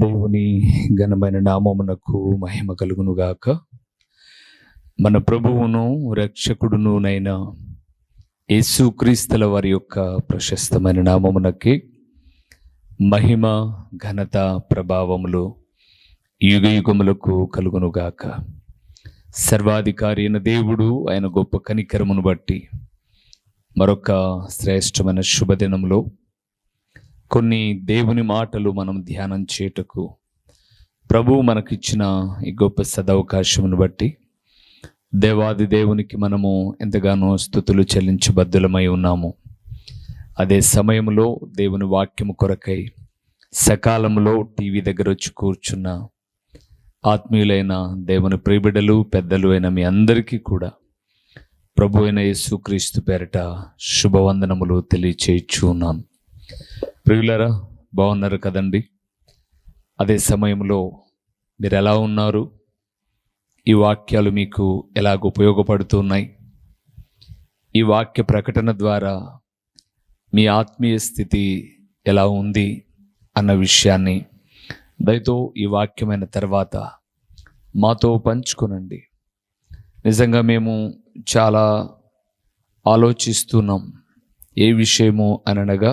దేవుని ఘనమైన నామమునకు మహిమ కలుగునుగాక. మన ప్రభువును రక్షకుడునునైన యేసుక్రీస్తుల వారి యొక్క ప్రశస్తమైన నామమునకి మహిమ, ఘనత, ప్రభావములు యుగయుగములకు కలుగునుగాక. సర్వాధికారి అయిన దేవుడు ఆయన గొప్ప కనికరమును బట్టి మరొక శ్రేష్టమైన శుభదినంలో కొన్ని దేవుని మాటలు మనం ధ్యానం చేయుటకు ప్రభువు మనకిచ్చిన ఈ గొప్ప సదవకాశమును బట్టి దేవాది దేవునికి మనము ఎంతగానో స్తుతులు చెల్లించబద్దులమై ఉన్నాము. అదే సమయంలో దేవుని వాక్యము కొరకై సకాలంలో టీవీ దగ్గర వచ్చి కూర్చున్న ఆత్మీయులైన దేవుని ప్రియబిడ్డలు, పెద్దలు అయిన మీ అందరికీ కూడా ప్రభు అయిన యేసుక్రీస్తు పేరిట శుభవందనములు తెలియచేయచ్చు ఉన్నాను. ప్రియులారా, బాగున్నారు కదండి? అదే సమయంలో మీరు ఎలా ఉన్నారు? ఈ వాక్యాలు మీకు ఎలాగ ఉపయోగపడుతున్నాయి? ఈ వాక్య ప్రకటన ద్వారా మీ ఆత్మీయ స్థితి ఎలా ఉంది అన్న విషయాన్ని దయతో ఈ వాక్యమైన తర్వాత మాతో పంచుకొనండి. నిజంగా మేము చాలా ఆలోచిస్తున్నాం. ఏ విషయము అనగా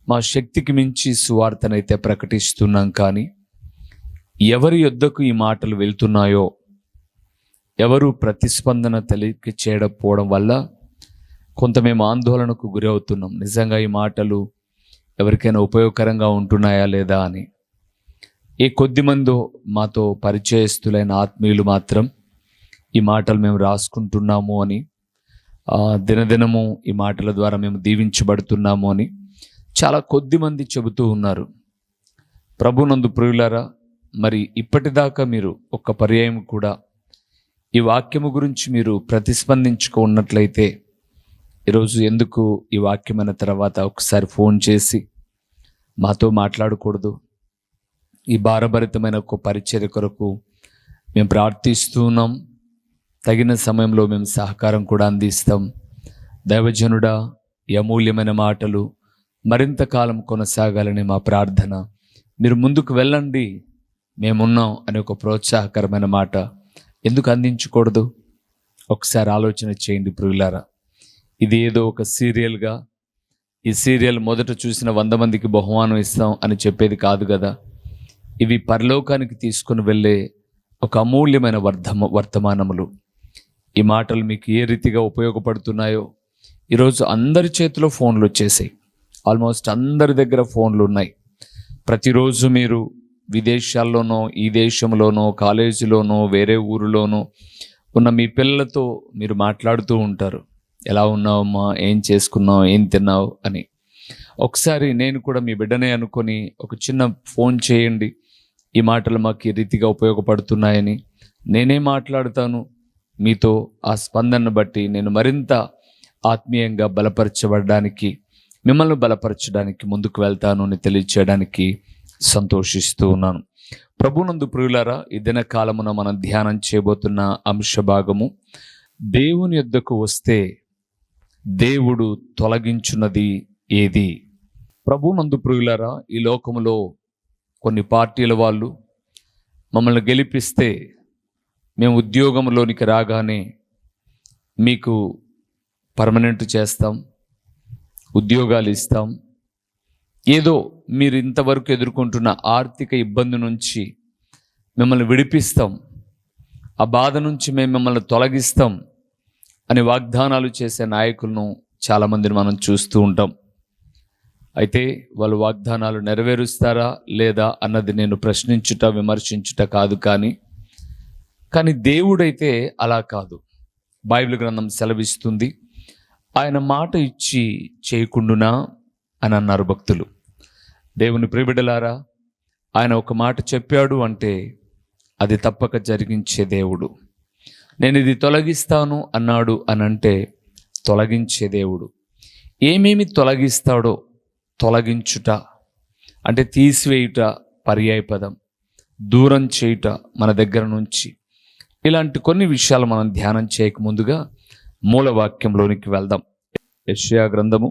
మా శక్తికి మించి సువార్తనైతే ప్రకటిస్తున్నాం, కానీ ఎవరి యొద్దకు ఈ మాటలు వెళ్తున్నాయో, ఎవరు ప్రతిస్పందన తెలియ చేయకపోవడం వల్ల కొంత మేము ఆందోళనకు గురవుతున్నాం. నిజంగా ఈ మాటలు ఎవరికైనా ఉపయోగకరంగా ఉంటున్నాయా లేదా అని. ఏ కొద్దిమందో మాతో పరిచయస్తులైన ఆత్మీయులు మాత్రం ఈ మాటలు మేము రాసుకుంటున్నాము అని, దినదినము ఈ మాటల ద్వారా మేము దీవించబడుతున్నాము అని చాలా కొద్ది మంది చెబుతూ ఉన్నారు. ప్రభునందు ప్రియులారా, మరి ఇప్పటిదాకా మీరు ఒక్క పర్యాయం కూడా ఈ వాక్యము గురించి మీరు ప్రతిస్పందించుకున్నట్లయితే ఈరోజు ఎందుకు ఈ వాక్యమైన తర్వాత ఒకసారి ఫోన్ చేసి మాతో మాట్లాడకూడదు? ఈ భారభరితమైన ఒక పరిచర్య కొరకు మేము ప్రార్థిస్తున్నాం, తగిన సమయంలో మేము సహకారం కూడా అందిస్తాం. దైవజనుడా, ఈ అమూల్యమైన మాటలు మరింత కాలం కొనసాగాలని మా ప్రార్థన. మీరు ముందుకు వెళ్ళండి, మేమున్నాం అనే ఒక ప్రోత్సాహకరమైన మాట ఎందుకు అందించకూడదు? ఒకసారి ఆలోచన చేయండి ప్రియులారా. ఇది ఏదో ఒక సీరియల్గా, ఈ సీరియల్ మొదట చూసిన 100 మందికి బహుమానం ఇస్తాం అని చెప్పేది కాదు కదా. ఇవి పరలోకానికి తీసుకుని వెళ్ళే ఒక అమూల్యమైన వర్తమానములు. ఈ మాటలు మీకు ఏ రీతిగా ఉపయోగపడుతున్నాయో, ఈరోజు అందరి చేతిలో ఫోన్లు వచ్చేసాయి. ఆల్మోస్ట్ అందరి దగ్గర ఫోన్లు ఉన్నాయి. ప్రతిరోజు మీరు విదేశాల్లోనో, ఈ దేశంలోనో, కాలేజీలోనో, వేరే ఊరిలోనో ఉన్న మీ పిల్లలతో మీరు మాట్లాడుతూ ఉంటారు. ఎలా ఉన్నావమ్మా, ఏం చేసుకున్నావు, ఏం తిన్నావు అని. ఒకసారి నేను కూడా మీ బిడ్డనే అనుకొని ఒక చిన్న ఫోన్ చేయండి, ఈ మాటలు మాకు ఈ రీతిగా ఉపయోగపడుతున్నాయని. నేనే మాట్లాడుతాను మీతో. ఆ స్పందనను బట్టి నేను మరింత ఆత్మీయంగా బలపరచబడడానికి, మిమ్మల్ని బలపరచడానికి ముందుకు వెళ్తాను అని తెలియచేయడానికి సంతోషిస్తూ ఉన్నాను. ప్రభునందు ప్రియులారా, ఈ దిన కాలమున మనం ధ్యానం చేయబోతున్న అంశ భాగము, దేవుని యొద్దకు వస్తే దేవుడు తొలగించున్నది ఏది? ప్రభునందు ప్రియులారా, ఈ లోకములో కొన్ని పార్టీల వాళ్ళు మమ్మల్ని గెలిపిస్తే మేము ఉద్యోగంలోనికి రాగానే మీకు పర్మనెంట్ చేస్తాం, ఉద్యోగాలు ఇస్తాం, ఏదో మీరు ఇంతవరకు ఎదుర్కొంటున్న ఆర్థిక ఇబ్బంది నుంచి మిమ్మల్ని విడిపిస్తాం, ఆ బాధ నుంచి మేము మిమ్మల్ని తొలగిస్తాం అని వాగ్దానాలు చేసే నాయకులను చాలామందిని మనం చూస్తూ ఉంటాం. అయితే వాళ్ళు వాగ్దానాలు నెరవేరుస్తారా లేదా అన్నది నేను ప్రశ్నించుట, విమర్శించుట కాదు, కానీ దేవుడైతే అలా కాదు. బైబిల్ గ్రంథం సెలవిస్తుంది, ఆయన మాట ఇచ్చి చేయకుండునా అని అన్నారు భక్తులు. దేవుని ప్రియబిడ్డలారా, ఆయన ఒక మాట చెప్పాడు అంటే అది తప్పక జరిగించే దేవుడు. నేను ఇది తొలగిస్తాను అన్నాడు అని అంటే తొలగించే దేవుడు. ఏమేమి తొలగిస్తాడో, తొలగించుట అంటే తీసివేయుట పర్యాయపదం, దూరం చేయుట మన దగ్గర నుంచి. ఇలాంటి కొన్ని విషయాలు మనం ధ్యానం చేయక ముందుగా మూల వాక్యంలోనికి వెళ్దాం. యెషయా గ్రంథము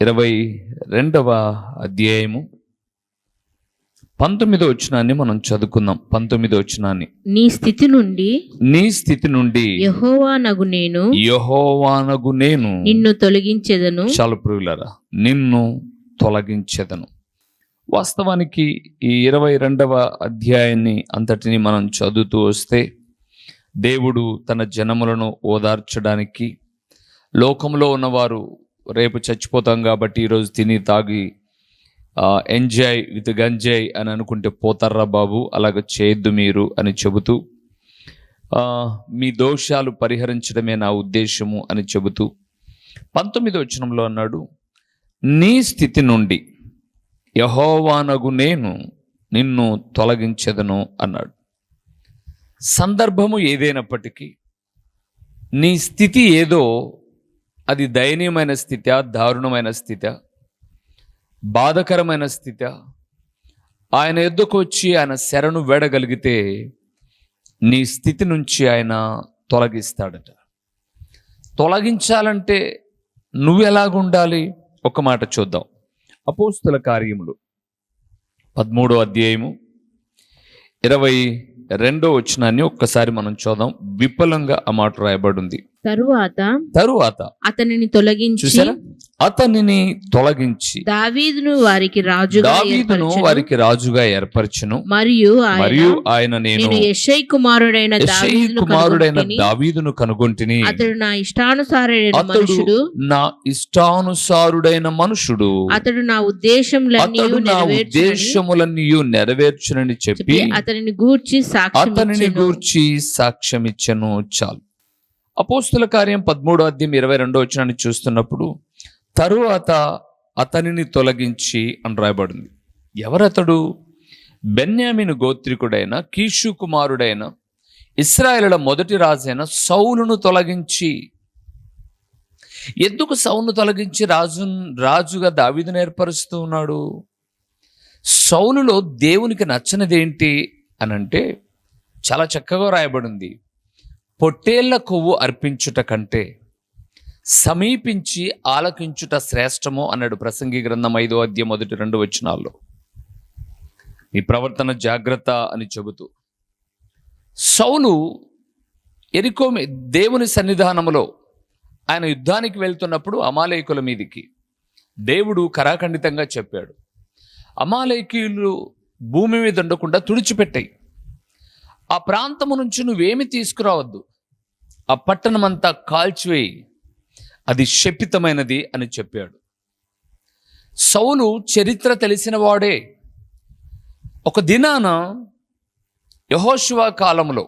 22వ అధ్యాయము 19వ వచనాన్ని మనం చదువుకుందాం. 19వ వచనాన్ని. నీ స్థితి నుండి యెహోవానగు నేను నిన్ను తొలగించెదను. చాలా ప్రియులారా, నిన్ను తొలగించెదను. వాస్తవానికి ఈ 22వ అధ్యాయాన్ని అంతటిని మనం చదువుతూ వస్తే దేవుడు తన జనములను ఓదార్చడానికి, లోకంలో ఉన్నవారు రేపు చచ్చిపోతాం కాబట్టి ఈరోజు తిని తాగి ఎంజాయ్ విత్ గంజాయ్ అని అనుకుంటే పోతారా బాబు, అలాగ చేయొద్దు మీరు అని చెబుతూ, మీ దోషాలు పరిహరించడమే నా ఉద్దేశము అని చెబుతూ 19వ వచనంలో అన్నాడు, నీ స్థితి నుండి యెహోవానగు నేను నిన్ను తొలగించెదను అన్నాడు. సందర్భము ఏదైనప్పటికీ నీ స్థితి ఏదో, అది దయనీయమైన స్థితి, దారుణమైన స్థితి, బాధకరమైన స్థితి, ఆయన ఎద్దుకు వచ్చి ఆయన శరణు వేడగలిగితే నీ స్థితి నుంచి ఆయన తొలగిస్తాడట. తొలగించాలంటే నువ్వెలాగుండాలి? ఒక మాట చూద్దాం. అపోస్తుల కార్యములు 13వ అధ్యాయము 22వ వచనాన్ని ఒక్కసారి మనం చూద్దాం. విపులంగా ఆ మాట రాయబడింది. తరువాత అతనిని తొలగించి దావీదును వారికి రాజుగా ఏర్పరచును. మరియు ఆయన నేను యెషయి కుమారుడైన దావీదును కనుగొంటిని. అతడు నా ఇష్టానుసారుడైన మనుషుడు. అతడు నా ఉద్దేశములన్నీ నెరవేర్చునని చెప్పి అతనిని గూర్చి సాక్ష్యమిచ్చెను. చాలు. అపోస్తుల కార్యం 13వ అధ్యాయం 22వ వచనాన్ని చూస్తున్నప్పుడు తరువాత అతనిని తొలగించి అని రాయబడింది. ఎవరతడు? బెన్యామీను గోత్రికుడైన కీషు కుమారుడైన ఇశ్రాయేలుల మొదటి రాజైన సౌలును తొలగించి. ఎందుకు సౌలును తొలగించి రాజుగా దావీదును ఏర్పరుస్తూ ఉన్నాడు? సౌలులో దేవునికి నచ్చనిదేంటి అనంటే చాలా చక్కగా రాయబడింది. పొట్టేళ్ల కొవ్వు అర్పించుట కంటే సమీపించి ఆలకించుట శ్రేష్టము అన్నాడు ప్రసంగి గ్రంథం 5వ అధ్యాయం 1-2 వచనాల్లో. ఈ ప్రవర్తన జాగ్రత్త అని చెబుతూ సౌలు యెరికో దేవుని సన్నిధానములో ఆయన యుద్ధానికి వెళ్తున్నప్పుడు అమాలేకుల మీదికి దేవుడు కరాఖండితంగా చెప్పాడు, అమాలేకీయులు భూమి మీద ఉండకుండా తుడిచిపెట్టాయి, ఆ ప్రాంతము నుంచి నువ్వేమి తీసుకురావద్దు, ఆ పట్టణమంతా కాల్చివేయి, అది శపితమైనది అని చెప్పాడు. సౌలు చరిత్ర తెలిసిన వాడే. ఒక దినాన యెహోషువ కాలంలో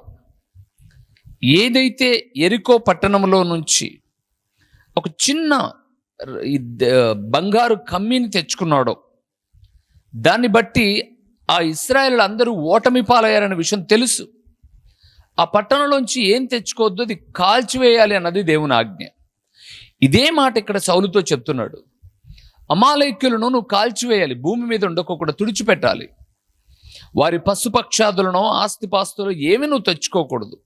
ఏదైతే యెరికో పట్టణంలో నుంచి ఒక చిన్న బంగారు కమ్మీని తెచ్చుకున్నాడో దాన్ని బట్టి ఆ ఇశ్రాయేలు అందరూ ఓటమి పాలయ్యారనే విషయం తెలుసు. ఆ పట్టణంలోంచి ఏం తెచ్చుకోవద్దు, అది కాల్చివేయాలి అన్నది దేవుని ఆజ్ఞ. ఇదే మాట ఇక్కడ సౌలుతో చెప్తున్నాడు. అమాలేక్యులను నువ్వు కాల్చివేయాలి, భూమి మీద ఉండకోకుండా తుడిచిపెట్టాలి. వారి పశుపక్షాదులను ఆస్తిపాస్తులు ఏమి నువ్వు తెచ్చుకోకూడదు,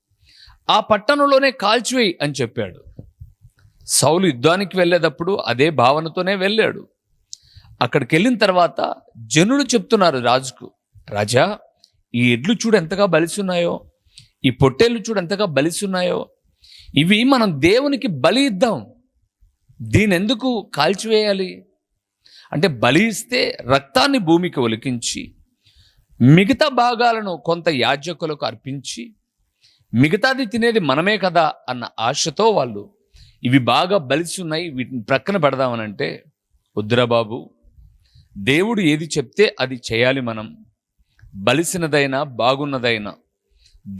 ఆ పట్టణంలోనే కాల్చివేయి అని చెప్పాడు. సౌలు యుద్ధానికి వెళ్ళేటప్పుడు అదే భావనతోనే వెళ్ళాడు. అక్కడికి వెళ్ళిన తర్వాత జనులు చెప్తున్నారు రాజుకు, రాజా ఈ ఎడ్లు చూడు ఎంతగా బలిసున్నాయో, ఈ పొట్టేళ్ళు చూడు ఎంతగా బలిసున్నాయో, ఇవి మనం దేవునికి బలి ఇద్దాం, దీని ఎందుకు కాల్చివేయాలి అంటే బలి ఇస్తే రక్తాన్ని భూమికి ఒలికించి మిగతా భాగాలను కొంత యాజకులకు అర్పించి మిగతాది తినేది మనమే కదా అన్న ఆశతో వాళ్ళు ఇవి బాగా బలిసి ఉన్నాయి వీటిని ప్రక్కన పెడదామనంటే, వద్దురా బాబు, దేవుడు ఏది చెప్తే అది చేయాలి. మనం బలిసినదైనా బాగున్నదైనా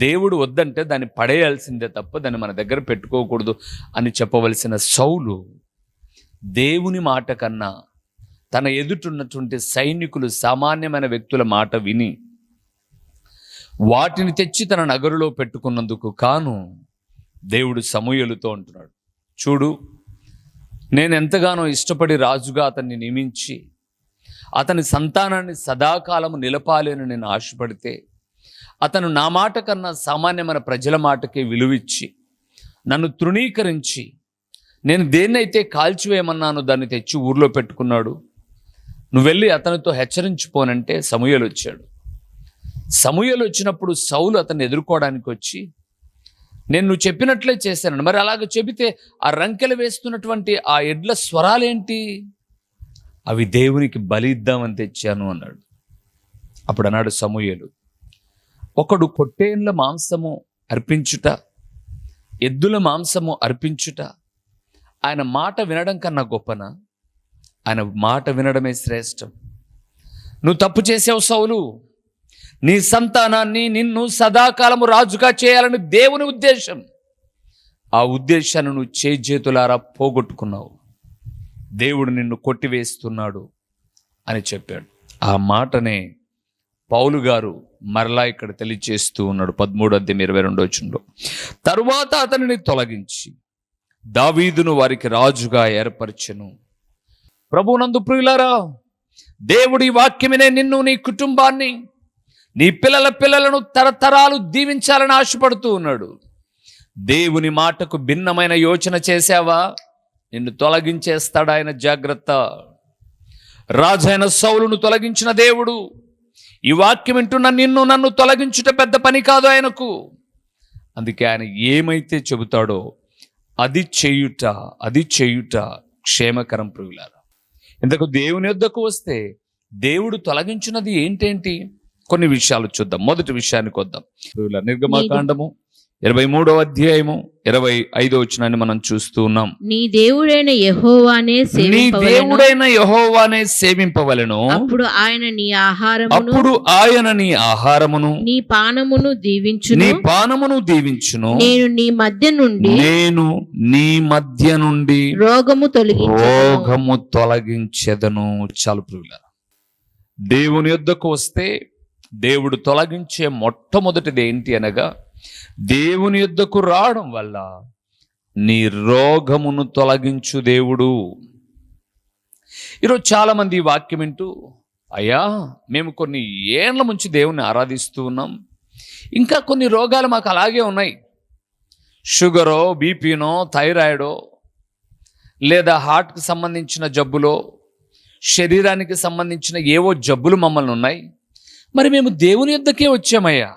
దేవుడు వద్దంటే దాన్ని పడేయాల్సిందే తప్ప దాన్ని మన దగ్గర పెట్టుకోకూడదు అని చెప్పవలసిన సౌలు దేవుని మాట కన్నా తన ఎదుటున్నటువంటి సైనికులు సామాన్యమైన వ్యక్తుల మాట విని వాటిని తెచ్చి తన నగరులో పెట్టుకున్నందుకు కాను దేవుడు సమూయేలుతో అంటున్నాడు, చూడు నేను ఎంతగానో ఇష్టపడి రాజుగా అతన్ని నియమించి అతని సంతానాన్ని సదాకాలము నిలపాలి అని నేను ఆశపడితే అతను నా మాట కన్నా సామాన్యమైన ప్రజల మాటకే విలువిచ్చి నన్ను తృణీకరించి నేను దేన్నైతే కాల్చివేయమన్నానో దాన్ని తెచ్చి ఊర్లో పెట్టుకున్నాడు. నువ్వు వెళ్ళి అతనితో హెచ్చరించిపోనంటే సమూయేలు వచ్చాడు. సమూయేలు వచ్చినప్పుడు సౌలు అతన్ని ఎదుర్కోవడానికి వచ్చి, నేను నువ్వు చెప్పినట్లే చేశాను. మరి అలాగ చెబితే ఆ రంకెలు వేస్తున్నటువంటి ఆ ఎడ్ల స్వరాలేంటి? అవి దేవునికి బలి ఇద్దామని తెచ్చాను అన్నాడు. అప్పుడు అన్నాడు సమూయేలు, ఒకడు పొట్టేళ్ల మాంసము అర్పించుట, ఎద్దుల మాంసము అర్పించుట ఆయన మాట వినడం కన్నా గొప్పనా? ఆయన మాట వినడమే శ్రేష్టం. నువ్వు తప్పు చేసావు సౌలు. నీ సంతానాన్ని, నిన్ను సదాకాలము రాజుగా చేయాలని దేవుని ఉద్దేశం. ఆ ఉద్దేశాన్ని నువ్వు చేతులారా పోగొట్టుకున్నావు. దేవుడు నిన్ను కొట్టివేస్తున్నాడు అని చెప్పాడు. ఆ మాటనే పౌలు గారు మరలా ఇక్కడ తెలియచేస్తూ ఉన్నాడు 13:22. తరువాత అతనిని తొలగించి దావీదును వారికి రాజుగా ఏర్పరచెను. ప్రభువునందు ప్రియులారా, దేవుడి వాక్యమినే నిన్ను, నీ కుటుంబాన్ని, నీ పిల్లలను తరతరాలు దీవించాలని ఆశపడుతూ ఉన్నాడు. దేవుని మాటకు భిన్నమైన యోచన చేశావా, నిన్ను తొలగించేస్తాడు ఆయన. జాగ్రత్త. రాజైన సౌలును తొలగించిన దేవుడు ఈ వాక్యం వింటున్న నిన్ను, నన్ను తొలగించుట పెద్ద పని కాదు ఆయనకు. అందుకే ఆయన ఏమైతే చెబుతాడో అది చేయుట క్షేమకరం. ప్రియులారా, ఇంతకు దేవుని యొద్దకు వస్తే దేవుడు తొలగించినది ఏంటేంటి కొన్ని విషయాలు చూద్దాం. మొదటి విషయానికి వద్దాం. ప్రియులారా, నిర్గమకాండము 23:25 మనం చూస్తూ ఉన్నాం. నీ దేవుడైన యెహోవానే సేవింపవలెను. అప్పుడు ఆయన నీ ఆహారమును నీ పానమును దీవించును. నేను నీ మధ్య నుండి రోగము తొలగించెదను. చాలు ప్రియులారా, దేవుని యొద్దకు వస్తే దేవుడు తొలగించే మొట్టమొదటిది ఏంటి అనగా, దేవుని యొద్దకు రావడం వల్ల నీ రోగమును తొలగించు దేవుడు. ఈరోజు చాలా మంది ఈ వాక్యం వింటూ, అయ్యా మేము కొన్ని ఏళ్ల నుంచి దేవుని ఆరాధిస్తూ ఉన్నాం, ఇంకా కొన్ని రోగాలు మాకు అలాగే ఉన్నాయి, షుగరో, బీపీనో, థైరాయిడో, లేదా హార్ట్కి సంబంధించిన జబ్బులో, శరీరానికి సంబంధించిన ఏవో జబ్బులు మమ్మల్ని ఉన్నాయి, మరి మేము దేవుని యొద్దకే వచ్చామయ్యా.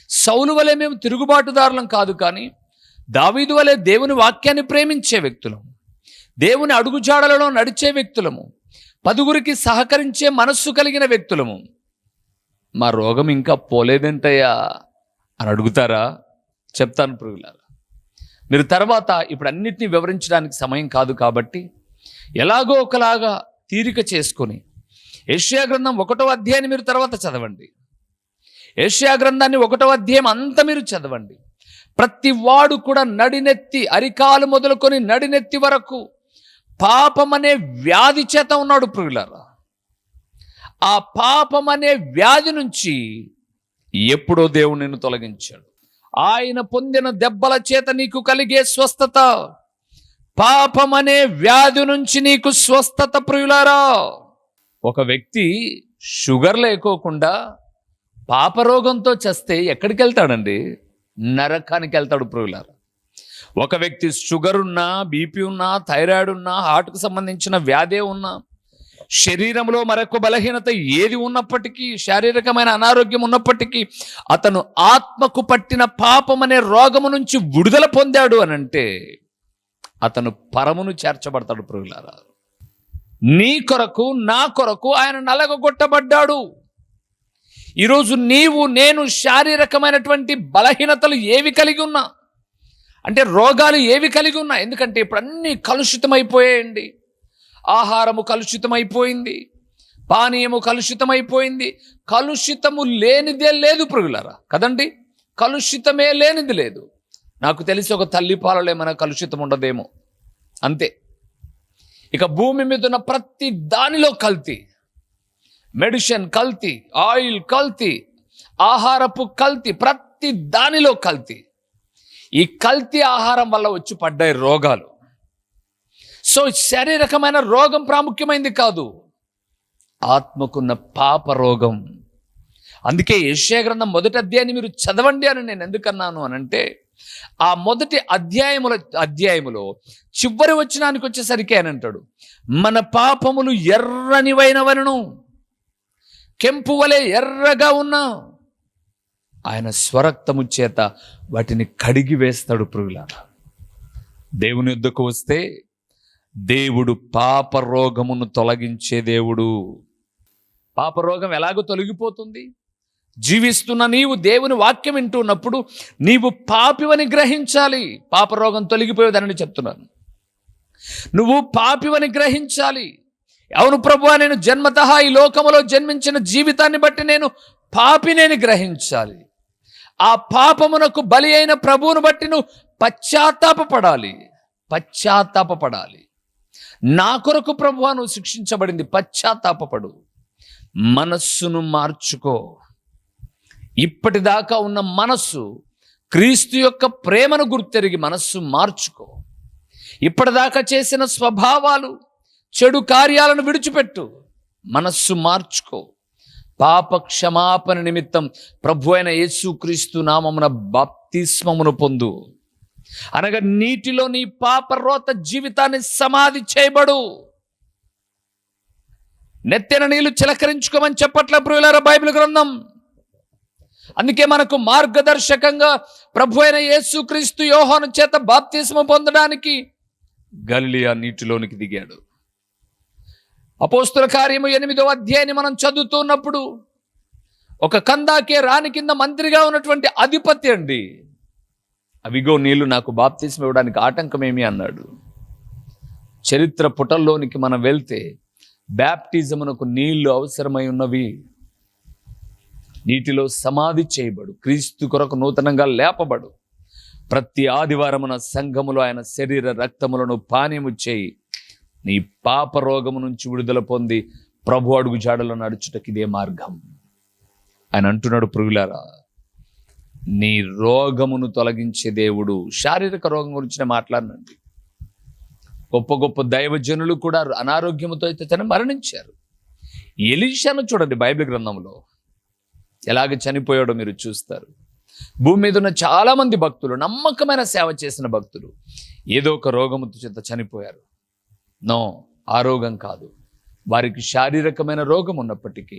సౌలు వలె మేము తిరుగుబాటుదారులం కాదు, కానీ దావీదు వలె దేవుని వాక్యాన్ని ప్రేమించే వ్యక్తులము, దేవుని అడుగుజాడలలో నడిచే వ్యక్తులము, 10గురికి సహకరించే మనస్సు కలిగిన వ్యక్తులము. మా రోగం ఇంకా పోలేదేంటయ్యా అని అడుగుతారా? చెప్తాను ప్రియులారా. మీరు తర్వాత ఇప్పుడు అన్నిటినీ వివరించడానికి సమయం కాదు కాబట్టి ఎలాగో ఒకలాగా తీరిక చేసుకొని యెషయా గ్రంథం 1వ అధ్యాయాన్ని మీరు తర్వాత చదవండి. యెషయా గ్రంథాన్ని 1వ అధ్యాయం అంతా మీరు చదవండి. ప్రతి వాడు కూడా నడినెత్తి, అరికాలు మొదలుకొని నడినెత్తి వరకు పాపమనే వ్యాధి చేత ఉన్నాడు ప్రియులారా. ఆ పాపమనే వ్యాధి నుంచి ఎప్పుడో దేవుడు నిన్ను తొలగించాడు. ఆయన పొందిన దెబ్బల చేత నీకు కలిగే స్వస్థత, పాపమనే వ్యాధి నుంచి నీకు స్వస్థత ప్రియులారా. ఒక వ్యక్తి షుగర్ లేకోకుండా పాపరోగంతో చస్తే ఎక్కడికి వెళ్తాడండి? నరకానికి వెళ్తాడు ప్రియులారా. ఒక వ్యక్తి షుగర్ ఉన్నా, బీపీ ఉన్నా, థైరాయిడ్ ఉన్నా, హార్ట్కు సంబంధించిన వ్యాధి ఉన్నా, శరీరంలో మరొక బలహీనత ఏది ఉన్నప్పటికీ, శారీరకమైన అనారోగ్యం ఉన్నప్పటికీ అతను ఆత్మకు పట్టిన పాపం అనే రోగము నుంచి విడుదల పొందాడు అనంటే అతను పరమును చేర్చబడతాడు ప్రియులారా. నీ కొరకు, నా కొరకు ఆయన నలగొట్టబడ్డాడు. ఈరోజు నీవు, నేను శారీరకమైనటువంటి బలహీనతలు ఏవి కలిగి ఉన్నా, అంటే రోగాలు ఏవి కలిగి ఉన్నా, ఎందుకంటే ఇప్పుడు అన్నీ కలుషితమైపోయాయండి. ఆహారము కలుషితమైపోయింది, పానీయము కలుషితమైపోయింది. కలుషితము లేనిదే లేదు ప్రియులారా, కదండి. కలుషితమే లేనిది లేదు. నాకు తెలిసి ఒక తల్లి పాలలో ఏమైనా కలుషితం ఉండదేమో, అంతే. ఇక భూమి మీద ఉన్న ప్రతి దానిలో కల్తీ, మెడిసిన్ కల్తీ, ఆయిల్ కల్తీ, ఆహారపు కల్తీ, ప్రతి దానిలో కల్తీ. ఈ కల్తీ ఆహారం వల్ల వచ్చి పడ్డాయి రోగాలు. సో శారీరకమైన రోగం ప్రాముఖ్యమైంది కాదు, ఆత్మకున్న పాప రోగం. అందుకే యెషయా గ్రంథం 1వ అధ్యాయాన్ని మీరు చదవండి అని నేను ఎందుకన్నాను అనంటే, ఆ మొదటి అధ్యాయములో చివరి వచనానికి వచ్చేసరికి అని అంటాడు, మన పాపములు ఎర్రనివైనవలను, కెంపు వలె ఎర్రగా ఉన్నా ఆయన స్వరక్తము చేత వాటిని కడిగి వేస్తాడు ప్రియులారా. దేవుని యొద్దకు వస్తే దేవుడు పాప రోగమును తొలగించే దేవుడు. పాపరోగం ఎలాగో తొలగిపోతుంది? జీవిస్తున్న నీవు దేవుని వాక్యం వింటున్నప్పుడు నీవు పాపివని గ్రహించాలి. పాపరోగం తొలగిపోయేదని చెప్తున్నాను. నువ్వు పాపివని గ్రహించాలి. అవును ప్రభువా, నేను జన్మతః ఈ లోకములో జన్మించిన జీవితాన్ని బట్టి నేను పాపినేని గ్రహించాలి. ఆ పాపమునకు బలి అయిన ప్రభువును బట్టి నువ్వు పశ్చాత్తాపపడాలి. నా కొరకు ప్రభువా నువ్వు శిక్షించబడింది, పశ్చాత్తాపపడు. మనస్సును మార్చుకో. ఇప్పటిదాకా ఉన్న మనస్సు క్రీస్తు యొక్క ప్రేమను గుర్తెరిగి మనస్సు మార్చుకో. ఇప్పటిదాకా చేసిన స్వభావాలు, చెడు కార్యాలను విడిచిపెట్టు, మనస్సు మార్చుకో. పాప క్షమాపణ నిమిత్తం ప్రభు అయిన యేసుక్రీస్తు నామమున బాప్తిస్మమును పొందు. అనగా నీటిలో నీ పాపరోత జీవితాన్ని సమాధి చేయబడు. నెత్తిన నీళ్లు చిలకరించుకోమని చెప్పట్లే ప్రియులారా బైబిల్ గ్రంథం. అందుకే మనకు మార్గదర్శకంగా ప్రభు అయిన యేసుక్రీస్తు యోహాను చేత బాప్తిస్మం పొందడానికి గలిలయ నీటిలోనికి దిగాడు. అపోస్తుల కార్యము 8వ అధ్యాయాన్ని మనం చదువుతున్నప్పుడు ఒక కందాకే రాణి కింద మంత్రిగా ఉన్నటువంటి అధిపతి అండి, అవిగో నీళ్లు నాకు బాప్తిస్మం ఇవ్వడానికి ఆటంకమేమి అన్నాడు. చరిత్ర పుటల్లోనికి మనం వెళ్తే బ్యాప్టిజమునకు నీళ్లు అవసరమై ఉన్నవి. నీటిలో సమాధి చేయబడు, క్రీస్తు కొరకు నూతనంగా లేపబడు. ప్రతి ఆదివారమున సంఘములో ఆయన శరీర రక్తములను పానీయము చేయి. నీ పాప రోగము నుంచి విడుదల పొంది ప్రభు అడుగు జాడలో నడుచుటకి ఇదే మార్గం. ఆయన అంటున్నాడు, ప్రియులారా, నీ రోగమును తొలగించే దేవుడు. శారీరక రోగం గురించి మాట్లాడినండి. గొప్ప గొప్ప దైవజనులు కూడా అనారోగ్యముతో అయితే మరణించారు. ఎలీషాను చూడండి బైబిల్ గ్రంథంలో ఎలాగ చనిపోయాడో మీరు చూస్తారు. భూమి మీద ఉన్న చాలా మంది భక్తులు, నమ్మకమైన సేవ చేసిన భక్తులు ఏదో ఒక రోగముతో చేత చనిపోయారు. నో, ఆ రోగం కాదు. వారికి శారీరకమైన రోగం ఉన్నప్పటికీ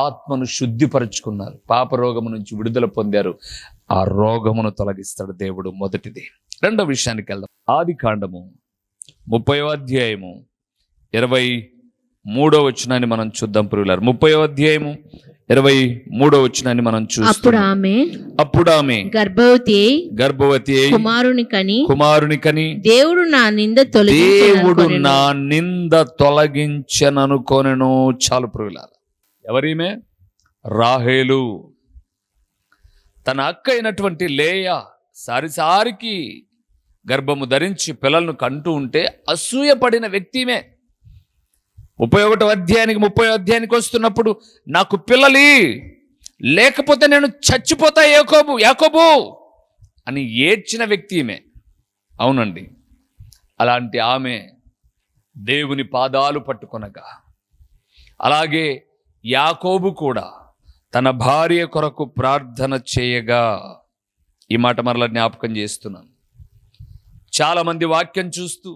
ఆత్మను శుద్ధిపరుచుకున్నారు, పాప రోగము నుంచి విడుదల పొందారు. ఆ రోగమును తొలగిస్తాడు దేవుడు. మొదటిది. రెండో విషయానికి వెళ్దాం. ఆది కాండము 30వ అధ్యాయము 23వ వచనాన్ని మనం చూద్దాం ప్రియులారా. 30వ అధ్యాయము 23వ వచనాన్ని మనం చూస్తాం. అప్పుడు ఆమె గర్భవతి కుమారుని కని దేవుడు నా నింద తొలగించననుకొనెను. చాలు ప్రియులారా. ఎవరీమే? రాహేలు. తన అక్క అయినటువంటి లేయా సారికి గర్భము ధరించి పిల్లలను కంటూ ఉంటే అసూయపడిన వ్యక్తిమే. 31వ అధ్యాయానికి 30వ అధ్యాయానికి వస్తున్నప్పుడు నాకు పిల్లలి లేకపోతే నేను చచ్చిపోతా యాకోబు అని ఏడ్చిన వ్యక్తి ఈమె. అవునండి, అలాంటి ఆమె దేవుని పాదాలు పట్టుకొనగా, అలాగే యాకోబు కూడా తన భార్య కొరకు ప్రార్థన చేయగా, ఈ మాట మరలా జ్ఞాపకం చేస్తున్నాను. చాలామంది వాక్యం చూస్తూ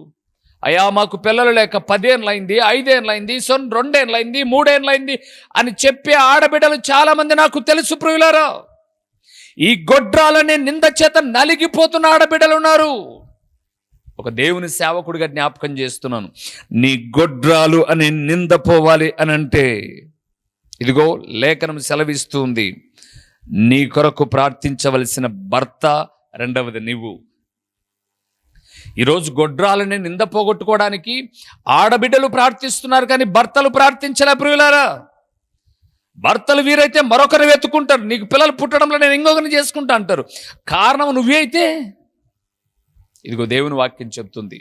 అయ్యా మాకు పిల్లలు లేక 10 ఏళ్ళైంది, 5 ఏళ్ళైంది, 2 ఏళ్ళైంది, 3 ఏళ్ళైంది అని చెప్పే ఆడబిడ్డలు చాలా మంది నాకు తెలుసు ప్రియులారా. ఈ గొడ్రాలనే నింద చేత నలిగిపోతున్న ఆడబిడ్డలు ఉన్నారు. ఒక దేవుని సేవకుడిగా జ్ఞాపకం చేస్తున్నాను. నీ గొడ్రాలు అనే నింద పోవాలి అని అంటే ఇదిగో లేఖనం సెలవిస్తుంది, నీ కొరకు ప్రార్థించవలసిన భర్త, రెండవది నువ్వు. ఈరోజు గొడ్రాలని నింద పోగొట్టుకోవడానికి ఆడబిడ్డలు ప్రార్థిస్తున్నారు, కానీ భర్తలు ప్రార్థించలే ప్రియులారా. భర్తలు వీరైతే మరొకరు వెతుకుంటారు, నీకు పిల్లలు పుట్టడంలో నేను ఇంకొకరిని చేసుకుంటా అంటారు. కారణం నువ్వే అయితే. ఇదిగో దేవుని వాక్యం చెప్తుంది,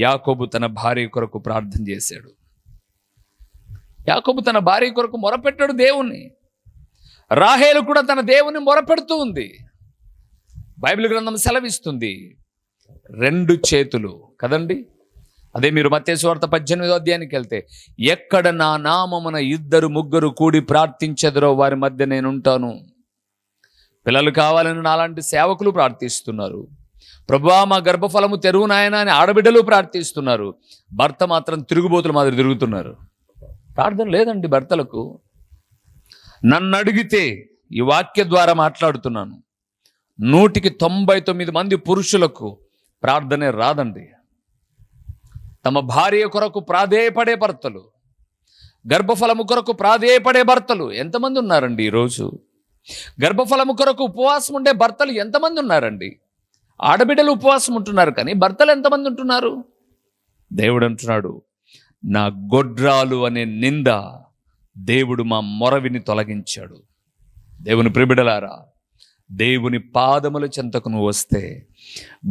యాకోబు తన భార్య కొరకు ప్రార్థన చేశాడు. యాకోబు తన భార్య కొరకు మొరపెట్టాడు దేవుణ్ణి. రాహేలు కూడా తన దేవుని మొరపెడుతూ ఉంది. బైబిల్ గ్రంథం సెలవిస్తుంది 2 చేతులు కదండి. అదే మీరు మత్తయి సువార్త 18వ అధ్యాయానికి వెళ్తే, ఎక్కడ నా నామమున 2-3 కూడి ప్రార్థించెదరో వారి మధ్య నేనుంటాను. పిల్లలు కావాలని నాలాంటి సేవకులు ప్రార్థిస్తున్నారు. ప్రభువా మా గర్భఫలము తెరువు నాయనా అని ఆడబిడ్డలు ప్రార్థిస్తున్నారు. భర్త మాత్రం తిరుగుబోతుల మాదిరి తిరుగుతున్నారు. ప్రార్థన లేదండి భర్తలకు. నన్ను అడిగితే ఈ వాక్య ద్వారా మాట్లాడుతున్నాను. 199 పురుషులకు ప్రార్థనే రాదండి. తమ భార్య కొరకు ప్రాధేయపడే భర్తలు, గర్భఫలము కొరకు ప్రాధేయపడే భర్తలు ఎంతమంది ఉన్నారండి ఈరోజు? గర్భఫలము కొరకు ఉపవాసం ఉండే భర్తలు ఎంతమంది ఉన్నారండి? ఆడబిడ్డలు ఉపవాసం ఉంటున్నారు, కానీ భర్తలు ఎంతమంది ఉంటున్నారు? దేవుడు అంటున్నాడు, నా గొడ్రాలు అనే నింద దేవుడు మా మొరవిని తొలగించాడు. దేవుని ప్రియబిడ్డలారా, దేవుని పాదముల చెంతకు నువ్వు వస్తే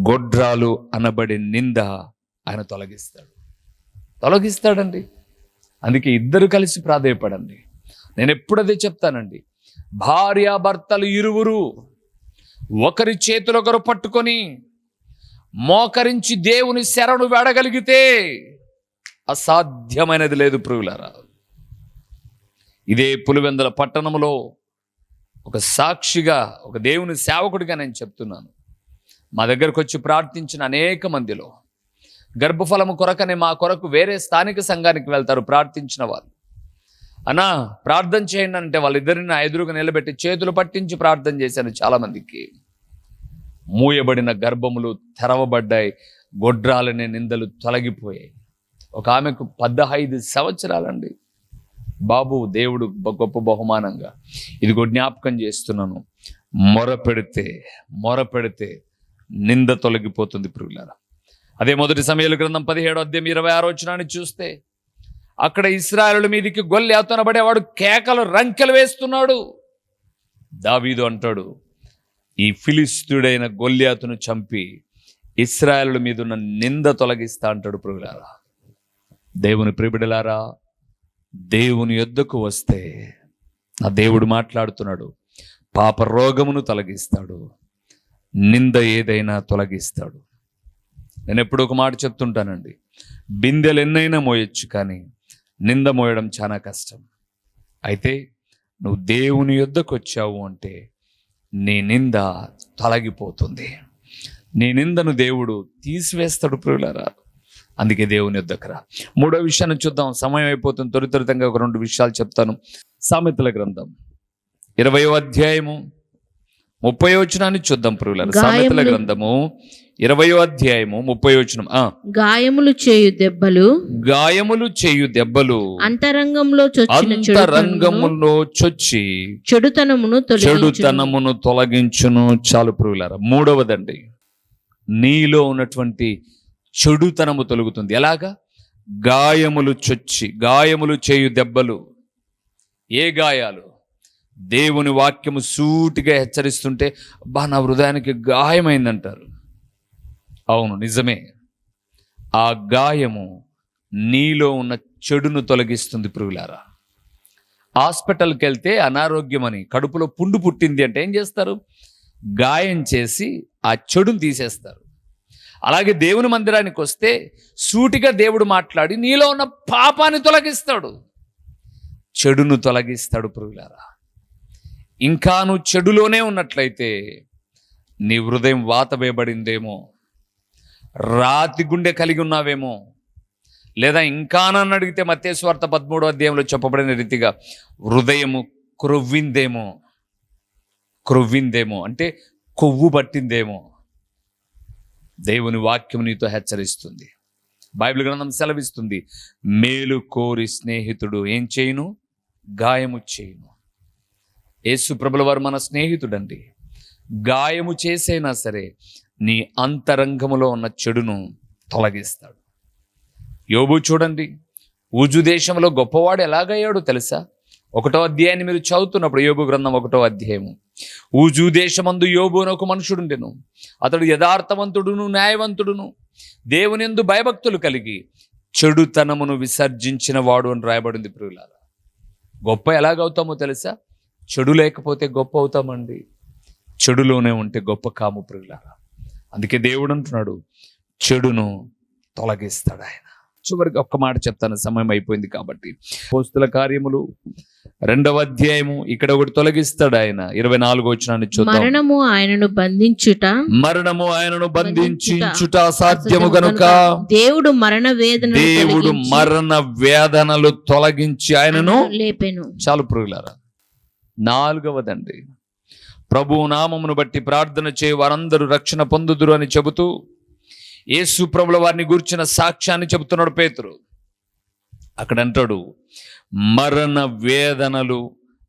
గొడ్రాలు అనబడే నింద ఆయన తొలగిస్తాడండి. అందుకే ఇద్దరు కలిసి ప్రాధేయపడండి. నేను ఎప్పుడు అదే చెప్తానండి, భార్యాభర్తలు ఇరువురు ఒకరి చేతులు ఒకరు పట్టుకొని మోకరించి దేవుని శరణు వేడగలిగితే అసాధ్యమైనది లేదు ప్రియులారా. ఇదే పులివెందుల పట్టణంలో ఒక సాక్షిగా, ఒక దేవుని సేవకుడిగా నేను చెప్తున్నాను. మా దగ్గరకు వచ్చి ప్రార్థించిన అనేక మందిలో గర్భఫలము కొరకనే మా కొరకు వేరే స్థానిక సంఘానికి వెళ్తారు ప్రార్థించిన వాళ్ళు. అన్నా ప్రార్థన చేయండి అంటే వాళ్ళిద్దరిని నా ఎదురుగా నిలబెట్టి చేతులు పట్టించి ప్రార్థన చేశాను. చాలామందికి మూయబడిన గర్భములు తెరవబడ్డాయి, గొడ్రాలనే నిందలు తొలగిపోయాయి. ఒక ఆమెకు 15 సంవత్సరాలండి బాబు. దేవుడు గొప్ప బహుమానంగా ఇదిగో జ్ఞాపకం చేస్తున్నాను, మొరపెడితే నింద తొలగిపోతుంది ప్రియులారా. అదే మొదటి సమూయేలు గ్రంథం 17:26 చూస్తే అక్కడ ఇశ్రాయేలు మీదికి గొల్యాతు అనబడేవాడు కేకలు రంకెలు వేస్తున్నాడు. దావీదు అంటాడు, ఈ ఫిలిష్తీయుడైన గొల్యాతును చంపి ఇశ్రాయేలు మీద ఉన్న నింద తొలగిస్తా అంటాడు ప్రియులారా. దేవుని ప్రియబిడ్డలారా, దేవుని యొద్దకు వస్తే నా దేవుడు మాట్లాడుతున్నాడు, పాప రోగమును తొలగిస్తాడు, నింద ఏదైనా తొలగిస్తాడు. నేను ఎప్పుడు ఒక మాట చెప్తుంటానండి, బిందెలు ఎన్నైనా మోయొచ్చు, కానీ నింద మోయడం చాలా కష్టం. అయితే నువ్వు దేవుని యొద్దకు వచ్చావు అంటే నీ నింద తొలగిపోతుంది. నీ నిందను దేవుడు తీసివేస్తాడు ప్రియులారా. అందుకే దేవుని యొద్దకు రా. మూడో విషయాన్ని చూద్దాం, సమయం అయిపోతుంది. త్వరితంగా ఒక 2 విషయాలు చెప్తాను. సామెతల గ్రంథం 20వ అధ్యాయము 30వ వచనాన్ని చూద్దాం ప్రియులారా. సామెతల గ్రంథము 20వ అధ్యాయము 30వ వచనం. గాయములు చేయు దెబ్బలు అంతరంగంలో చొచ్చి చెడుతనమును తొలగించును. చాలు ప్రియులారా. మూడవదండి, నీలో ఉన్నటువంటి చెడుతనము తొలగుతుంది. ఎలాగా? గాయములు చేయు దెబ్బలు. ఏ గాయాలు? దేవుని వాక్యము సూటిగా హెచ్చరిస్తుంటే నా హృదయానికి గాయమైందంటారు. అవును, నిజమే. ఆ గాయము నీలో ఉన్న చెడును తొలగిస్తుంది ప్రియులారా. హాస్పిటల్కి వెళ్తే అనారోగ్యమని, కడుపులో పుండు పుట్టింది అంటే ఏం చేస్తారు? గాయం చేసి ఆ చెడును తీసేస్తారు. అలాగే దేవుని మందిరానికి వస్తే సూటిగా దేవుడు మాట్లాడి నీలో ఉన్న పాపాన్ని తొలగిస్తాడు, చెడును తొలగిస్తాడు ప్రియులారా. ఇంకా నువ్వు చెడులోనే ఉన్నట్లయితే నీ హృదయం వాత వేయబడిందేమో, రాతి గుండె కలిగి ఉన్నావేమో, లేదా ఇంకా నన్ను అడిగితే మత్తయి సువార్త 13వ అధ్యాయంలో చెప్పబడిన రీతిగా హృదయము క్రొవ్విందేమో అంటే కొవ్వు పట్టిందేమో. దేవుని వాక్యం నీతో హెచ్చరిస్తుంది. బైబిల్ గ్రంథం సెలవిస్తుంది, మేలు కోరి స్నేహితుడు ఏం చేయును? గాయము చేయును. యేసు ప్రభుల వారు మన స్నేహితుడండి. గాయము చేసైనా సరే నీ అంతరంగములో ఉన్న చెడును తొలగిస్తాడు. యోబు చూడండి, ఊజు దేశంలో గొప్పవాడు ఎలాగయ్యాడో తెలుసా? 1వ అధ్యాయాన్ని మీరు చదువుతున్నప్పుడు, యోబు గ్రంథం 1వ అధ్యాయము, ఊజు దేశమందు యోబు అని ఒక మనుషుడుండెను. అతడు యథార్థవంతుడును న్యాయవంతుడును, దేవుని యందు భయభక్తులు కలిగి చెడుతనమును విసర్జించిన వాడు అని రాయబడింది ప్రియులారా. గొప్ప ఎలాగవుతామో తెలుసా? చెడు లేకపోతే గొప్ప అవుతామండి, చెడులోనే ఉంటే గొప్ప కాము ప్రియులారా. అందుకే దేవుడు అంటున్నాడు, చెడును తొలగిస్తాడు ఆయన. చివరికి ఒక్క మాట చెప్తాను, సమయం అయిపోయింది కాబట్టి. అపోస్తలుల కార్యములు 2వ అధ్యాయము, ఇక్కడ ఒకటి తొలగిస్తాడు ఆయన. 24వ వచనాన్ని చూద్దాం. మరణము ఆయనను బంధించుట అసాధ్యము గనుక దేవుడు మరణ వేదనలు తొలగించి ఆయనను లేపెను. చాలు ప్రియులారా, 4వదండి, ప్రభువు నామమును బట్టి ప్రార్థన చేయ వారందరూ రక్షణ పొందుదురు అని చెబుతూ యేసు ప్రభుల వారిని గూర్చిన సాక్ష్యాన్ని చెబుతున్నాడు పేతురు. అక్కడ అంటాడు, మరణ వేదనలు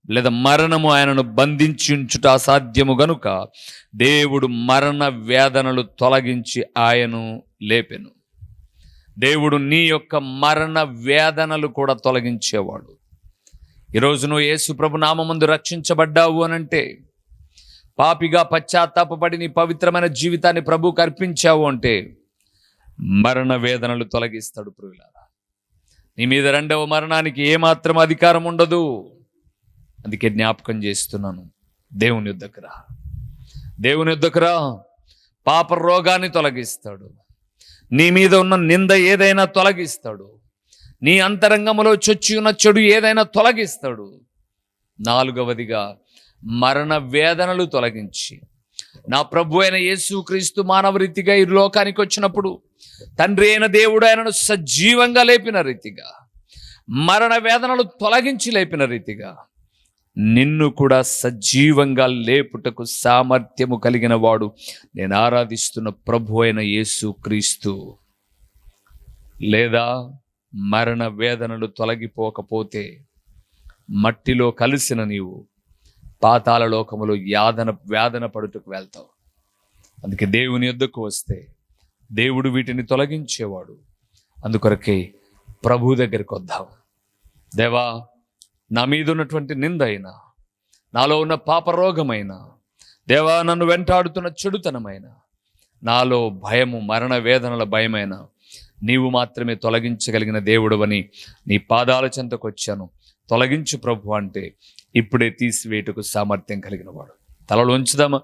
లేదా మరణము ఆయనను బంధించి ఉంచుట అసాధ్యము గనుక దేవుడు మరణ వేదనలు తొలగించి ఆయను లేపెను. దేవుడు నీ యొక్క మరణ వేదనలు కూడా తొలగించేవాడు. ఈరోజు నువ్వు యేసు ప్రభు నామమందు రక్షించబడ్డావు అనంటే, పాపిగా పశ్చాత్తాపపడి నీ పవిత్రమైన జీవితాన్ని ప్రభువుకు అర్పించావు అంటే మరణ వేదనలు తొలగిస్తాడు. ప్రియులారా, నీ మీద రెండవ మరణానికి ఏమాత్రం అధికారం ఉండదు. అందుకే జ్ఞాపకం చేస్తున్నాను, దేవుని యొద్దకు రా, దేవుని యొద్దకు రా. పాప రోగాన్ని తొలగిస్తాడు, నీ మీద ఉన్న నింద ఏదైనా తొలగిస్తాడు, నీ అంతరంగములో చొచ్చి ఉన్న చెడు ఏదైనా తొలగిస్తాడు. 4వదిగా మరణ వేదనలు తొలగించి, నా ప్రభు అయిన యేసుక్రీస్తు మానవ రీతిగా ఈ లోకానికి వచ్చినప్పుడు తండ్రి అయిన దేవుడు ఆయనను సజీవంగా లేపిన రీతిగా, మరణ వేదనలు తొలగించి లేపిన రీతిగా నిన్ను కూడా సజీవంగా లేపుటకు సామర్థ్యము కలిగిన వాడు నేను ఆరాధిస్తున్న ప్రభు అయిన యేసుక్రీస్తు. లేదా మరణ వేదనలు తొలగిపోకపోతే మట్టిలో కలిసిన నీవు పాతాళ లోకములో వేదన పడుటకు వెళ్తావు. అందుకే దేవుని యొద్దకు వస్తే దేవుడు వీటిని తొలగించేవాడు. అందుకొరకే ప్రభు దగ్గరికి వద్దాం. దేవా, నా మీద ఉన్నటువంటి నింద అయినా, నాలో ఉన్న పాపరోగమైన, దేవా నన్ను వెంటాడుతున్న చెడుతనమైన, నాలో భయము మరణ వేదనల భయమైన నీవు మాత్రమే తొలగించగలిగిన దేవుడవని నీ పాదాల చెంతకు వచ్చాను. తొలగించు ప్రభు అంటే ఇప్పుడే తీసివేయటకు సామర్థ్యం కలిగిన వాడు. తలలో ఉంచుదామా,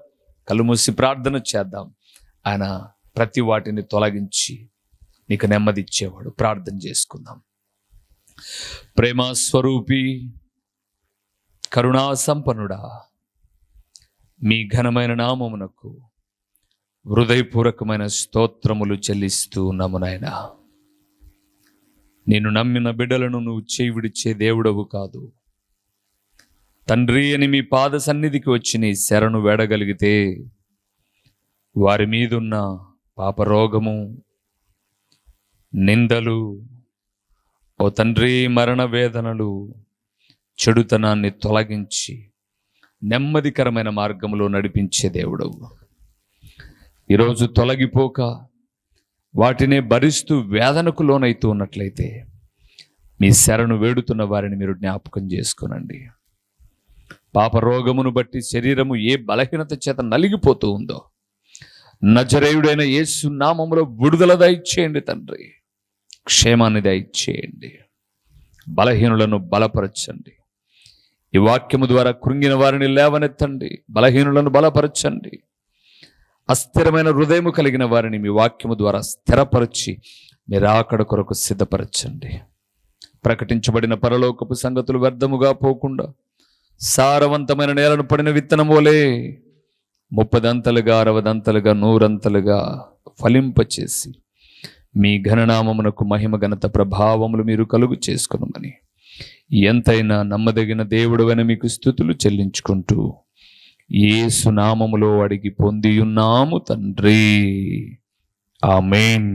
కళ్ళు మూసి ప్రార్థన చేద్దాం. ఆయన ప్రతి వాటిని తొలగించి నీకు నెమ్మదిచ్చేవాడు. ప్రార్థన చేసుకుందాం. ప్రేమ స్వరూపి, కరుణా సంపన్నుడా, మీ ఘనమైన నామమునకు హృదయపూర్వకమైన స్తోత్రములు చెల్లిస్తూ ఉన్నాము నాయనా. నేను నమ్మిన బిడ్డలను నువ్వు చేయి విడిచే దేవుడవు కాదు తండ్రి అని మీ పాద సన్నిధికి వచ్చి నీ శరణు వేడగలిగితే వారి మీదున్న పాపరోగము, నిందలు, ఓ తండ్రి మరణ వేదనలు, చెడుతనాన్ని తొలగించి నెమ్మదికరమైన మార్గంలో నడిపించే దేవుడవు. ఈరోజు తొలగిపోక వాటినే భరిస్తూ వేదనకు లోనైతూ ఉన్నట్లయితే మీ శరణు వేడుతున్న వారిని మీరు జ్ఞాపకం చేసుకోనండి. పాపరోగమును బట్టి శరీరము ఏ బలహీనత చేత నలిగిపోతూ ఉందో నజరేయుడైన యేసు నామములో విడుదల దయచేయండి తండ్రి. క్షేమాన్ని దయచేయండి. బలహీనులను బలపరచండి. ఈ వాక్యము ద్వారా కృంగిన వారిని లేవనెత్తండి. బలహీనులను బలపరచండి. అస్థిరమైన హృదయము కలిగిన వారిని మీ వాక్యము ద్వారా స్థిరపరచి మీరు అక్కడ కొరకు సిద్ధపరచండి. ప్రకటించబడిన పరలోకపు సంగతులు వ్యర్థముగా పోకుండా సారవంతమైన నేలను పడిన విత్తనం వలె 30 అంతలుగా 60 అంతలుగా 100 అంతలుగా ఫలింపచేసి మీ ఘననామమునకు మహిమ ఘనత ప్రభావములు మీరు కలుగు చేసుకొనుమని ఎంతైనా నమ్మదగిన దేవుడవైన మీకు స్తుతులు చెల్లించుకుంటూ యేసు నామములో అడిగి పొందియున్నాము తండ్రి. ఆమేన్.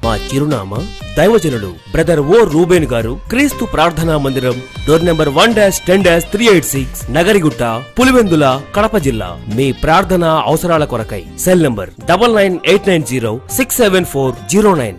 మా చిరునామా దైవజనులు బ్రదర్ ఓ రూబేన్ గారు, క్రీస్తు ప్రార్థనా మందిరం, డోర్ నెంబర్ 1-10-386, నగరిగుట్ట, పులివెందుల, కడప జిల్లా. మీ ప్రార్థనా అవసరాల కొరకై సెల్ నంబర్ 9989067409.